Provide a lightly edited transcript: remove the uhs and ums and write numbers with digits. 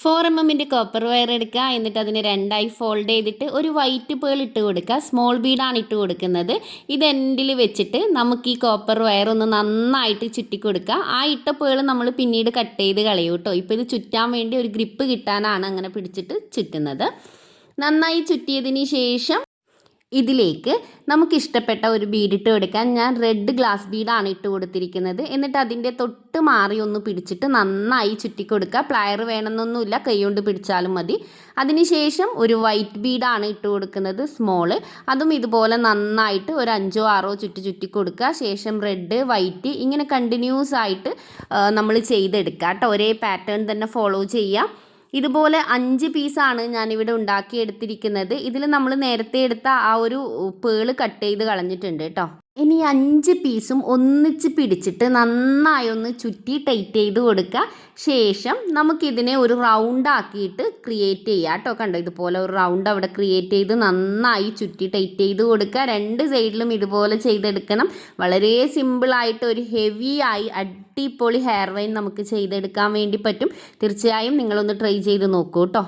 4 mm copper wire എടുക്കുക. എന്നിട്ട് അതിനെ രണ്ടായി ഫോൾഡ് ചെയ്തിട്ട് ഒരു വൈറ്റ് പേൾ ഇട്ട് കൊടുക്കുക. സ്മോൾ ബീഡാണ് ഇട്ട് കൊടുക്കുന്നത്. ഇത് എൻഡിൽ വെച്ചിട്ട് നമുക്ക് ഈ കോപ്പർ വയർ ഒന്ന് നന്നായിട്ട് ചുറ്റി കൊടുക്കുക. ആ ഇട്ട പേൾ നമ്മൾ പിന്നീട് കട്ട് ചെയ്ത് കളയും കേട്ടോ. ഇപ്പോൾ ഇത് ചുറ്റാൻ വേണ്ടി ഒരു ഗ്രിപ്പ് കിട്ടാനാണ് അങ്ങനെ പിടിച്ചിട്ട് ചുറ്റുന്നത്. നന്നായി ചുറ്റിയതിന് ശേഷം ഇതിലേക്ക് നമുക്കിഷ്ടപ്പെട്ട ഒരു ബീഡിട്ട് കൊടുക്കാൻ ഞാൻ റെഡ് ഗ്ലാസ് ബീഡാണ് ഇട്ട് കൊടുത്തിരിക്കുന്നത്. എന്നിട്ട് അതിൻ്റെ തൊട്ട് മാറി ഒന്ന് പിടിച്ചിട്ട് നന്നായി ചുറ്റിക്കൊടുക്കുക. പ്ലയർ വേണമെന്നൊന്നുമില്ല, കൈ കൊണ്ട് പിടിച്ചാലും മതി. അതിനുശേഷം ഒരു വൈറ്റ് ബീഡാണ് ഇട്ട് കൊടുക്കുന്നത്, സ്മോള്. അതും ഇതുപോലെ നന്നായിട്ട് ഒരു 5-6 ചുറ്റി കൊടുക്കുക. ശേഷം റെഡ്, വൈറ്റ് ഇങ്ങനെ കണ്ടിന്യൂസ് ആയിട്ട് നമ്മൾ ചെയ്തെടുക്കുക കേട്ടോ. ഒരേ പാറ്റേൺ തന്നെ ഫോളോ ചെയ്യാം. ഇതുപോലെ 5 പീസാണ് ഞാനിവിടെ ഉണ്ടാക്കിയെടുത്തിരിക്കുന്നത്. ഇതിൽ നമ്മൾ നേരത്തെ എടുത്ത ആ ഒരു പേള് കട്ട് ചെയ്ത് കളഞ്ഞിട്ടുണ്ട് കേട്ടോ. ഇനി 5 പീസും ഒന്നിച്ച് പിടിച്ചിട്ട് നന്നായി ഒന്ന് ചുറ്റി ടൈറ്റ് ചെയ്ത് കൊടുക്കുക. ശേഷം നമുക്കിതിനെ ഒരു റൗണ്ട് ആക്കിയിട്ട് ക്രിയേറ്റ് ചെയ്യാം കേട്ടോ. കണ്ടോ, ഇതുപോലെ ഒരു റൗണ്ട് അവിടെ ക്രിയേറ്റ് ചെയ്ത് നന്നായി ചുറ്റി ടൈറ്റ് ചെയ്ത് കൊടുക്കുക. 2 സൈഡിലും ഇതുപോലെ ചെയ്തെടുക്കണം. വളരെ സിമ്പിളായിട്ട് ഒരു ഹെവി ആയി അടിപൊളി ഹെയർ വൈൻ നമുക്ക് ചെയ്തെടുക്കാൻ വേണ്ടി പറ്റും. തീർച്ചയായും നിങ്ങളൊന്ന് ട്രൈ ചെയ്ത് നോക്കൂ കേട്ടോ.